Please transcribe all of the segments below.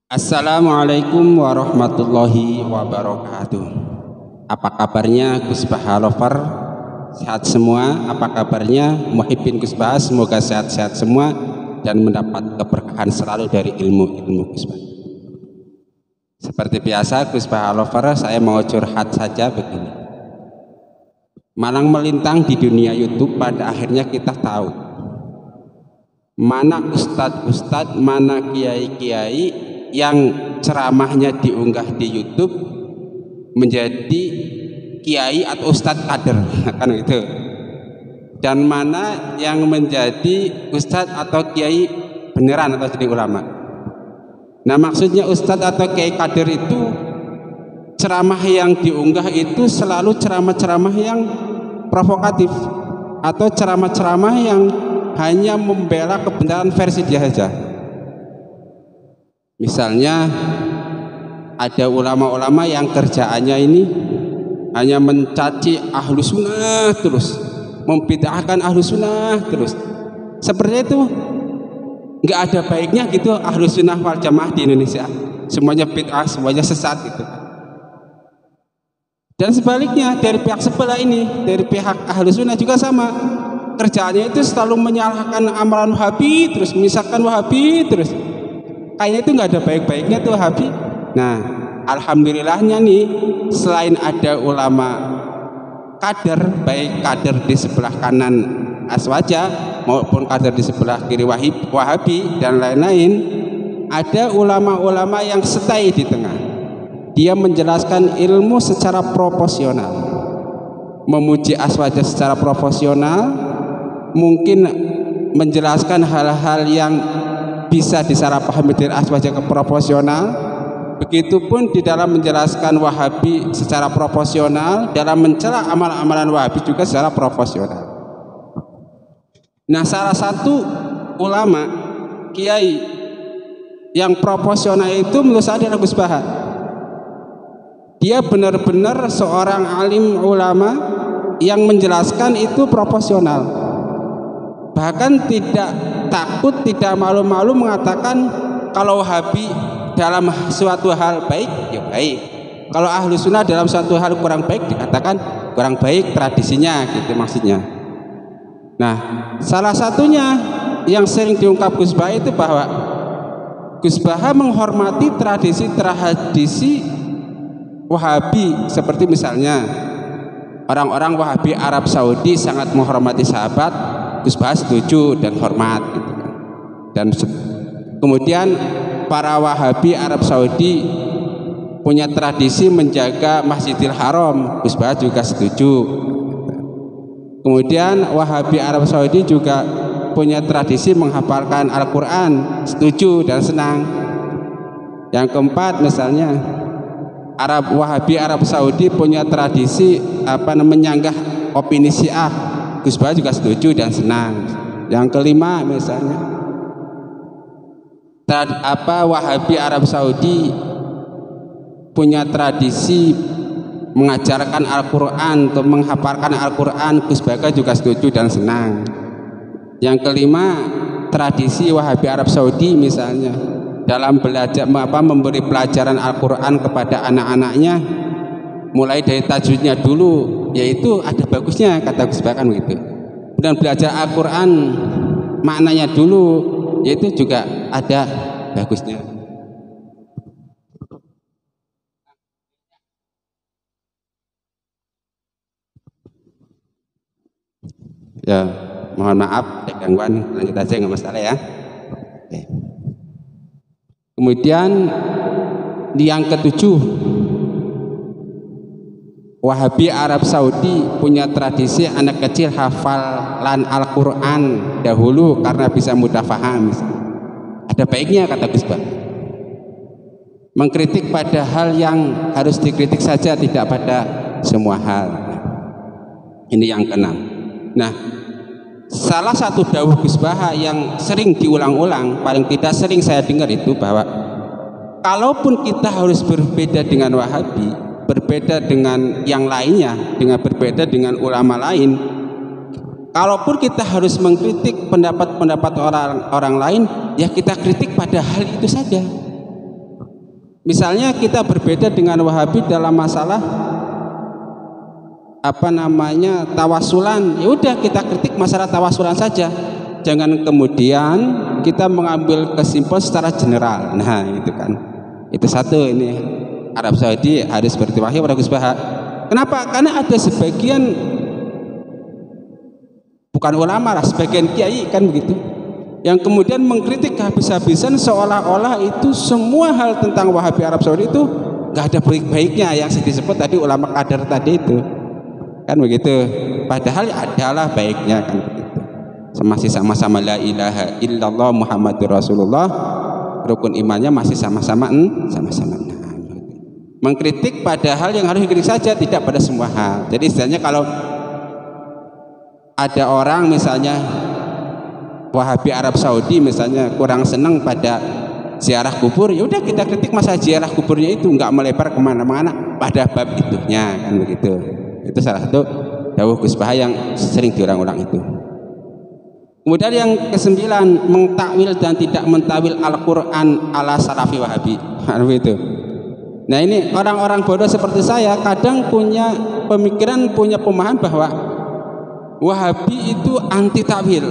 Assalamualaikum warahmatullahi wabarakatuh. Apa kabarnya Gus Baha Lover? Sehat semua? Apa kabarnya muhibbin Gus Baha? Semoga sehat-sehat semua dan mendapat keberkahan selalu dari ilmu-ilmu Gus Baha. Seperti biasa Gus Baha Lover, saya mau curhat saja begini. Malang melintang di dunia YouTube, pada akhirnya kita tahu mana ustadz-ustadz, mana kiai-kiai yang ceramahnya diunggah di YouTube menjadi kiai atau ustadz kader kan gitu, dan mana yang menjadi ustadz atau kiai beneran atau jadi ulama. Nah, maksudnya ustadz atau kiai kader itu ceramah yang diunggah itu selalu ceramah-ceramah yang provokatif atau ceramah-ceramah yang hanya membela kebenaran versi dia saja. Misalnya ada ulama-ulama yang kerjaannya ini hanya mencaci ahlu sunnah terus, membid'ahkan ahlu sunnah terus. Seperti itu nggak ada baiknya gitu ahlu sunnah wal jamaah di Indonesia. Semuanya bid'ah, semuanya sesat gitu. Dan sebaliknya dari pihak sebelah ini, dari pihak ahlu sunnah juga sama. Kerjaannya itu selalu menyalahkan amalan Wahabi terus, misalkan Wahabi terus. Kayaknya itu nggak ada baik-baiknya tuh Wahabi. Nah, alhamdulillahnya nih, selain ada ulama kader, baik kader di sebelah kanan Aswaja maupun kader di sebelah kiri Wahabi dan lain-lain, ada ulama-ulama yang stay di tengah. Dia menjelaskan ilmu secara proporsional, memuji Aswaja secara proporsional, mungkin menjelaskan hal-hal yang bisa disalah pahami dari Aswaja ke proporsional. Begitupun di dalam menjelaskan Wahabi secara proporsional, dalam mencela amalan-amalan Wahabi juga secara proporsional. Nah, salah satu ulama kiai yang proporsional itu menurut saya adalah Gus Baha. Dia benar-benar seorang alim ulama yang menjelaskan itu proporsional, bahkan tidak takut, tidak malu-malu mengatakan kalau Wahabi dalam suatu hal baik, ya baik. Kalau ahlu sunnah dalam suatu hal kurang baik, dikatakan kurang baik tradisinya, gitu maksudnya. Nah, salah satunya yang sering diungkap Gus Baha itu bahwa Gus Baha menghormati tradisi Wahabi, seperti misalnya orang-orang Wahabi Arab Saudi sangat menghormati sahabat, Gus Baha setuju dan hormat gitu kan. Dan kemudian para Wahabi Arab Saudi punya tradisi menjaga Masjidil Haram, Gus Baha juga setuju. Kemudian Wahabi Arab Saudi juga punya tradisi menghafalkan Al-Quran, setuju dan senang. Yang keempat misalnya Wahabi Arab Saudi punya tradisi menyanggah opini Syiah, Gus Baha juga setuju dan senang. Yang kelima misalnya Wahabi Arab Saudi punya tradisi mengajarkan Al-Quran atau menghafalkan Al-Quran, Gus Baha juga setuju dan senang. Yang kelima, tradisi Wahabi Arab Saudi misalnya dalam belajar memberi pelajaran Al-Quran kepada anak-anaknya, mulai dari tajwidnya dulu, yaitu ada bagusnya kata Gus Baha kan gitu. Dan belajar Al-Quran maknanya dulu, yaitu juga ada bagusnya. Ya, mohon maaf ada gangguan, lanjut aja nggak masalah ya. Oke. Kemudian yang ketujuh, Wahabi Arab Saudi punya tradisi anak kecil hafalan Al-Quran dahulu karena bisa mudah paham. Ada baiknya kata Gus Baha. Mengkritik pada hal yang harus dikritik saja, tidak pada semua hal. Ini yang keenam. Nah, salah satu dawuh Gus Baha yang sering diulang-ulang, paling tidak sering saya dengar itu bahwa kalaupun kita harus berbeda dengan Wahabi, berbeda dengan yang lainnya, dengan berbeda dengan ulama lain, kalaupun kita harus mengkritik pendapat-pendapat orang lain, ya kita kritik pada hal itu saja. Misalnya kita berbeda dengan Wahabi dalam masalah tawasulan, ya udah kita kritik masalah tawasulan saja. Jangan kemudian kita mengambil kesimpulan secara general. Nah, itu kan. Itu satu, ini Arab Saudi harus berterima pada Gus Baha. Kenapa? Karena ada sebagian, bukan ulama lah, sebagian kiai kan begitu, yang kemudian mengkritik habis-habisan seolah-olah itu semua hal tentang Wahabi Arab Saudi itu nggak ada baik-baiknya, yang disebut tadi ulama kader tadi itu kan begitu. Padahal adalah baiknya kan begitu. Masih sama-sama la ilaha illallah Muhammadur Rasulullah, rukun imannya masih sama-sama sama-sama. Mengkritik pada hal yang harus dikritik saja, tidak pada semua hal. Jadi istilahnya kalau ada orang misalnya Wahabi Arab Saudi misalnya kurang senang pada ziarah kubur, ya udah kita kritik masalah ziarah kuburnya itu, nggak melebar kemana-mana pada bab itunya kan begitu. Itu salah satu dawuh Gus Baha yang sering diulang-ulang itu. Kemudian yang ke-9, mentakwil dan tidak mentakwil Al-Quran ala salafi Wahabi. Itu. Nah ini orang-orang bodoh seperti saya kadang punya pemikiran, punya pemahaman bahwa Wahabi itu anti takwil,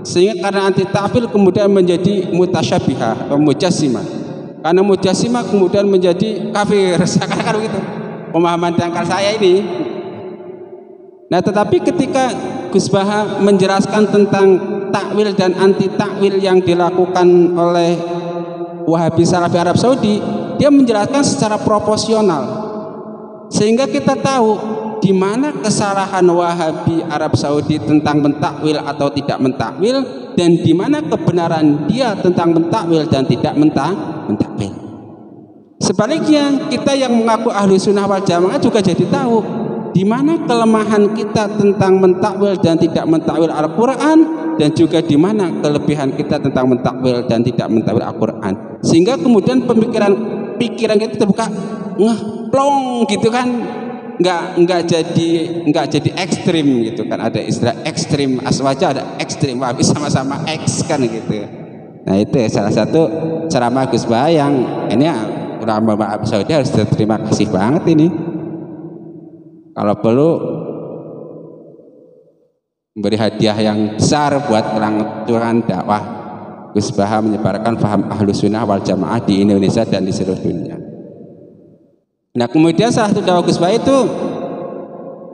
sehingga karena anti takwil kemudian menjadi mutasyabihah atau mujassimah. Karena mujassimah kemudian menjadi kafir. Seakan-akan begitu pemahaman dangkal saya ini. Nah tetapi ketika Gus Baha menjelaskan tentang takwil dan anti takwil yang dilakukan oleh Wahabi Salafi Arab Saudi, dia menjelaskan secara proporsional sehingga kita tahu di mana kesalahan Wahabi Arab Saudi tentang mentakwil atau tidak mentakwil, dan di mana kebenaran dia tentang mentakwil dan tidak mentakwil. Sebaliknya kita yang mengaku ahlu sunnah wal jamaah juga jadi tahu di mana kelemahan kita tentang mentakwil dan tidak mentakwil Al-Quran, dan juga di mana kelebihan kita tentang mentakwil dan tidak mentakwil Al-Quran, sehingga kemudian pikiran kita terbuka ngeplong gitu kan, nggak jadi ekstrim gitu kan. Ada istilah ekstrim aswaja, ada ekstrim Wahabi, sama-sama X kan gitu. Nah itu salah satu ceramah Gus Baha yang ini ulama Arab Saudi harus terima kasih banget ini. Kalau perlu memberi hadiah yang besar buat kelancaran dakwah Gus Baha menyebarkan paham ahlu sunnah wal jamaah di Indonesia dan di seluruh dunia. Nah kemudian salah satu dakwah Gus Baha itu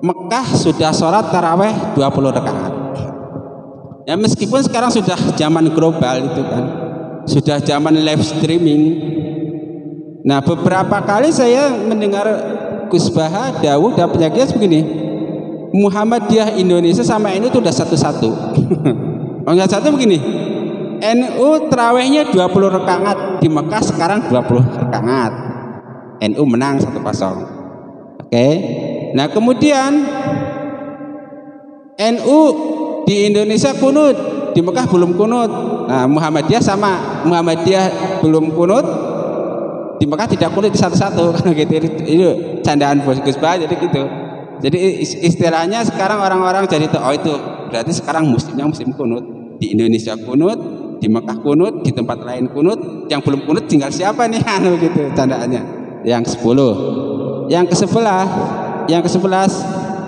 Mekah sudah sholat taraweh 20 rakaat. Ya meskipun sekarang sudah zaman global itu kan, sudah zaman live streaming. Nah beberapa kali saya mendengar Gus Baha dawuh dan penyakitnya begini, Muhammadiyah Indonesia sama NU itu udah satu-satu. Yang satu begini, NU tarawehnya 20 rakaat di Mekah sekarang 20 rakaat. NU menang 1-0. Oke. Nah kemudian NU di Indonesia kunut, di Mekah belum kunut. Nah Muhammadiyah sama, Muhammadiyah belum kunut, di Mekah tidak kunut, di satu-satu kan gitu. Itu candaan Gus Baha jadi gitu. Jadi istilahnya sekarang orang-orang jadi oh itu berarti sekarang muslimnya muslim kunut, di Indonesia kunut, di Mekah kunut, di tempat lain kunut, yang belum kunut tinggal siapa nih anu gitu candaannya. Yang 10. Yang ke-11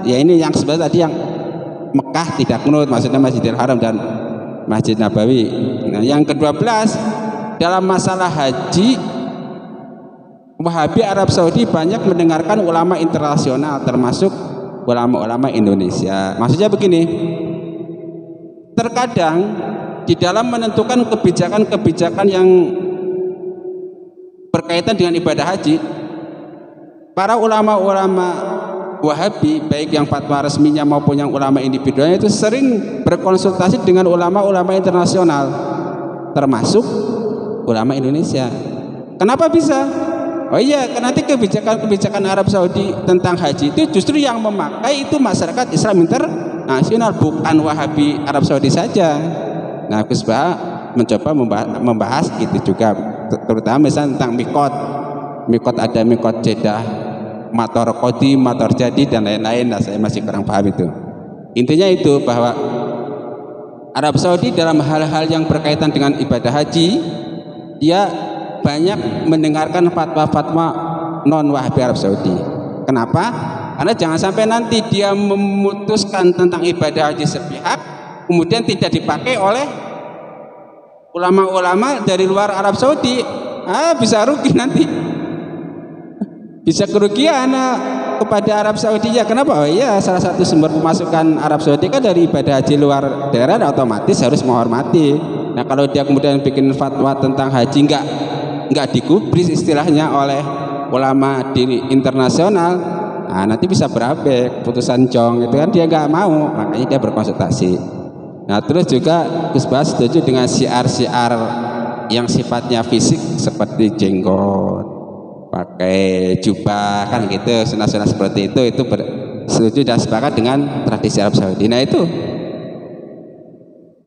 ya ini yang ke-11 tadi yang Mekah tidak kunut, maksudnya Masjidil Haram dan Masjid Nabawi. Nah, yang ke-12 dalam masalah haji, Wahabi Arab Saudi banyak mendengarkan ulama internasional termasuk ulama-ulama Indonesia. Maksudnya begini, terkadang di dalam menentukan kebijakan-kebijakan yang berkaitan dengan ibadah haji, para ulama-ulama Wahabi baik yang fatwa resminya maupun yang ulama individualnya itu sering berkonsultasi dengan ulama-ulama internasional termasuk ulama Indonesia. Kenapa bisa? Oh iya, karena nanti kebijakan Arab Saudi tentang haji itu justru yang memakai itu masyarakat Islam internasional, bukan Wahabi Arab Saudi saja. Nah, Gus Baha mencoba membahas gitu juga, terutama misalnya tentang mikot ada mikot Jeddah, Mator Qodi, Mator Jadi dan lain-lain. Nah, saya masih kurang paham itu. Intinya itu bahwa Arab Saudi dalam hal-hal yang berkaitan dengan ibadah haji, dia banyak mendengarkan fatwa-fatwa non-Wahabi Arab Saudi. Kenapa? Karena jangan sampai nanti dia memutuskan tentang ibadah haji sepihak, kemudian tidak dipakai oleh ulama-ulama dari luar Arab Saudi. Bisa rugi nanti, bisa kerugian kepada Arab Saudi. Ya kenapa? Oh iya, salah satu sumber pemasukan Arab Saudi kan dari ibadah haji luar daerah, otomatis harus menghormati. Nah kalau dia kemudian bikin fatwa tentang haji nggak digubris istilahnya oleh ulama di internasional, nanti bisa berabe putusan jong itu kan, dia nggak mau, makanya dia berkonsultasi. Nah terus juga Gus Bah setuju dengan syiar-syiar yang sifatnya fisik seperti jenggot, pakai jubah kan gitu, sunah-sunah seperti itu setuju dan sepakat dengan tradisi Arab Saudi. Nah itu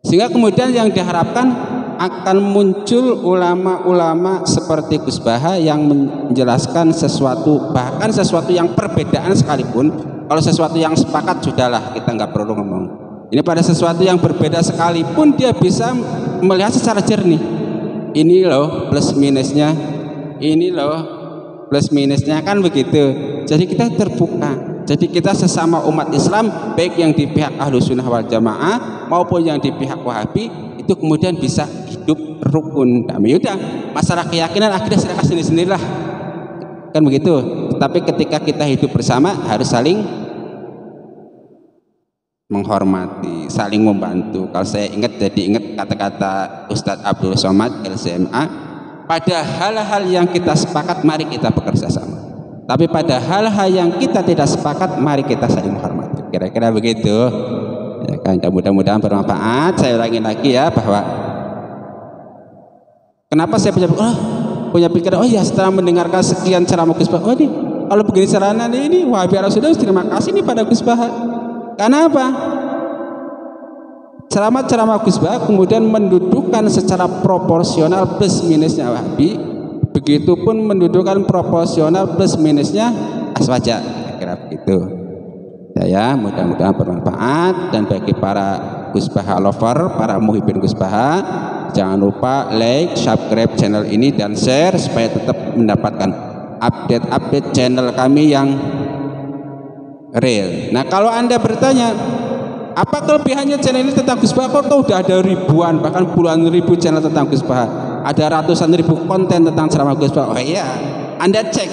sehingga kemudian yang diharapkan akan muncul ulama-ulama seperti Gus Baha yang menjelaskan sesuatu, bahkan sesuatu yang perbedaan sekalipun. Kalau sesuatu yang sepakat sudahlah, kita nggak perlu ngomong. Ini pada sesuatu yang berbeda sekalipun dia bisa melihat secara jernih. Ini loh plus minusnya, ini loh plus minusnya, kan begitu. Jadi kita terbuka. Jadi kita sesama umat Islam, baik yang di pihak Ahlus Sunnah wal Jamaah maupun yang di pihak Wahabi, itu kemudian bisa hidup rukun damai. Udah, masalah keyakinan akhirnya silakan sendiri-sendirilah, kan begitu. Tapi ketika kita hidup bersama harus saling menghormati, saling membantu. Kalau saya jadi ingat kata-kata Ustadz Abdul Somad LCMA, pada hal-hal yang kita sepakat mari kita bekerja sama, tapi pada hal-hal yang kita tidak sepakat mari kita saling menghormati. Kira-kira begitu. Ya kan, mudah-mudahan bermanfaat. Saya ulangi lagi ya, bahwa kenapa saya punya pikiran, oh ya setelah mendengarkan sekian ceramah Gus Bah, oh ini kalau begini caranya ini Wahabi Arab Saudi, terima kasih nih pada Gus Bah. Karena apa? Ceramah-ceramah Gus Bah kemudian mendudukkan secara proporsional plus minusnya Wahabi, begitupun mendudukkan proporsional plus minusnya Aswaja. Kira-kira begitu. Ya, mudah-mudahan bermanfaat. Dan bagi para Gus Baha lover, para muhibin Gus Baha, jangan lupa like, subscribe channel ini dan share supaya tetap mendapatkan update-update channel kami yang real. Nah kalau Anda bertanya apa kelebihannya channel ini tentang Gus Baha, kok udah ada ribuan bahkan puluhan ribu channel tentang Gus Baha, ada ratusan ribu konten tentang ceramah Gus Baha. Oh iya, Anda cek,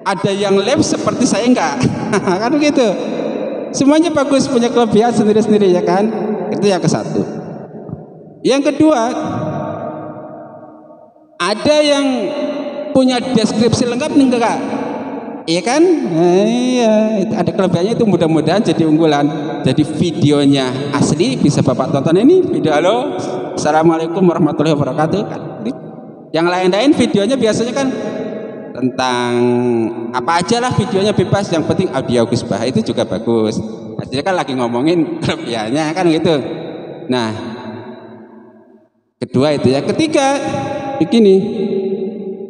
ada yang live seperti saya enggak? Kan begitu. Semuanya bagus, punya kelebihan sendiri-sendiri ya kan. Itu yang ke satu. Yang kedua, ada yang punya deskripsi lengkap nih enggak? Iya kan? Iya, ada kelebihannya itu, mudah-mudahan jadi unggulan. Jadi videonya asli bisa Bapak tonton ini video. Halo, Assalamualaikum warahmatullahi wabarakatuh. Yang lain-lain videonya biasanya kan tentang apa aja lah, videonya bebas, yang penting audio Gus Baha itu juga bagus. Hasilnya kan lagi ngomongin kelebihannya kan gitu. Nah, kedua itu ya. Ketiga, begini,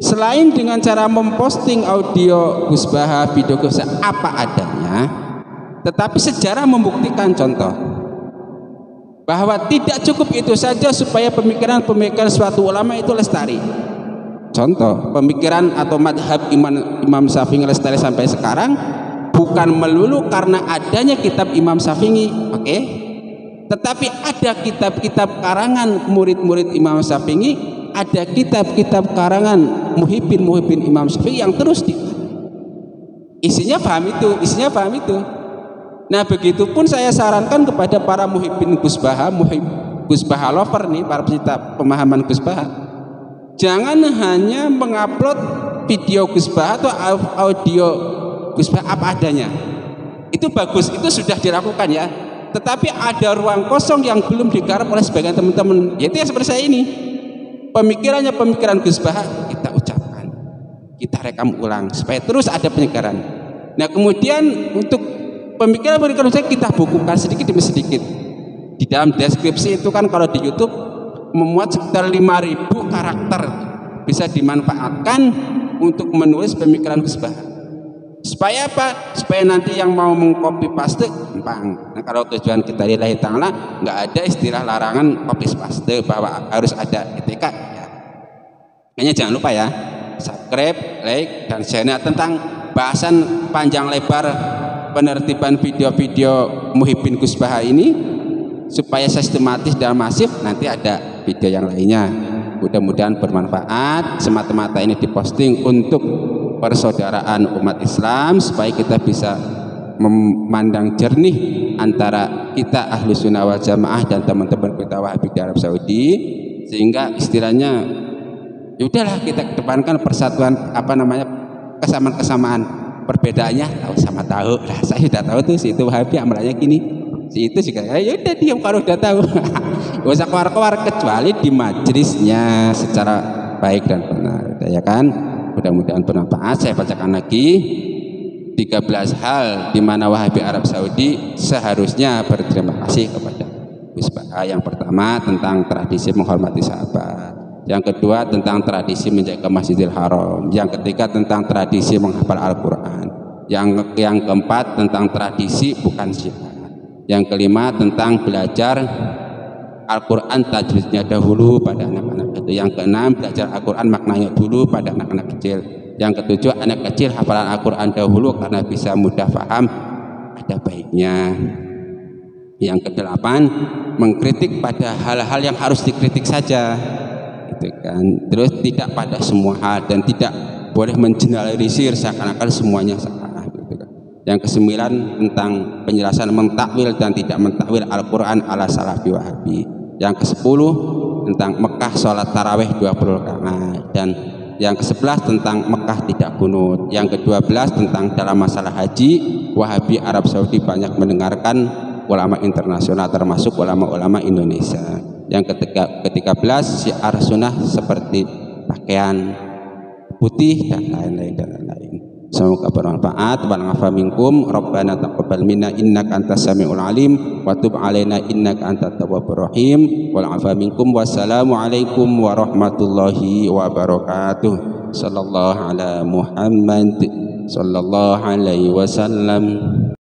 selain dengan cara memposting audio Gus Baha, video Gus Baha apa adanya, tetapi sejarah membuktikan contoh bahwa tidak cukup itu saja supaya pemikiran-pemikiran suatu ulama itu lestari. Contoh, pemikiran atau madhab Imam Syafi'i lestari sampai sekarang bukan melulu karena adanya kitab Imam Syafi'i, oke? Tetapi ada kitab-kitab karangan murid-murid Imam Syafi'i, ada kitab-kitab karangan muhibbin Imam Syafi'i yang terus isinya paham itu. Nah, begitupun saya sarankan kepada para muhibbin Gus Baha, Gus Baha lover nih, para pecinta pemahaman Gus Baha, jangan hanya mengupload video Gus Baha atau audio Gus Baha apa adanya. Itu bagus, itu sudah dilakukan ya. Tetapi ada ruang kosong yang belum digarap oleh sebagian teman-teman. Yaitu yang seperti saya ini. Pemikiran Gus Baha kita ucapkan, kita rekam ulang supaya terus ada penyegaran. Nah, kemudian untuk pemikiran saya kita bukukan sedikit demi sedikit. Di dalam deskripsi itu kan kalau di YouTube memuat sekitar 5.000 karakter, bisa dimanfaatkan untuk menulis pemikiran Gus Baha. Supaya apa? Supaya nanti yang mau mengcopy paste gampang. Nah, kalau tujuan kita lillahi ta'ala, nggak ada istilah larangan copy paste bahwa harus ada etika ya. Makanya jangan lupa ya, subscribe, like, dan share. Nah, tentang bahasan panjang lebar penertiban video-video Muhyiddin Kusbaha ini supaya sistematis dan masif, nanti ada video yang lainnya. Mudah-mudahan bermanfaat. Semata-mata ini diposting untuk persaudaraan umat Islam supaya kita bisa memandang jernih antara kita Ahlus Sunnah wal Jamaah dan teman-teman kita Wahabi di Arab Saudi, sehingga istilahnya yaudahlah kita kedepankan persatuan, kesamaan-kesamaan. Perbedaannya tahu lah, saya sudah tahu tuh si itu Wahabi amalannya gini, si itu juga ya udah diam kalau udah tahu. Gak usah keluar-keluar kecuali di majelisnya secara baik dan benar, ya kan? Mudah-mudahan bermanfaat. Saya bacakan lagi 13 hal di mana Wahabi Arab Saudi seharusnya berterima kasih kepada Kusbaha. Yang pertama tentang tradisi menghormati sahabat. Yang kedua tentang tradisi menjaga Masjidil Haram. Yang ketiga tentang tradisi menghafal Al-Quran. Yang keempat tentang tradisi bukan jihad. Yang kelima tentang belajar Al-Quran tajwidnya dahulu pada anak-anak itu. Yang keenam belajar Al-Quran maknanya dulu pada anak-anak kecil. Yang ketujuh anak kecil hafalan Al-Quran dahulu karena bisa mudah paham, ada baiknya. Yang kedelapan mengkritik pada hal-hal yang harus dikritik saja, gitu kan. Terus tidak pada semua hal dan tidak boleh mengeneralisir seakan-akan semuanya salah, gitu kan. Yang kesembilan tentang penjelasan mentakwil dan tidak mentakwil Al-Quran ala salafi Wahabi. Yang kesepuluh tentang Mekah sholat tarawih 20 rakaat. Dan yang ke-11 tentang Mekah tidak kunut. Yang ke-12 tentang dalam masalah haji, Wahabi Arab Saudi banyak mendengarkan ulama internasional termasuk ulama-ulama Indonesia. Yang ke-13 syiar sunnah seperti pakaian putih dan lain-lain. Semoga bermanfaat. Wa nafa minkum Rabbana taqabbal minna innaka antas samiul alim wa tub alaina innaka antat tawwabur rahim. Wa nafa minkum. Wassalamu alaikum warahmatullahi wabarakatuh. Sallallahu ala Muhammad sallallahu alaihi wasallam.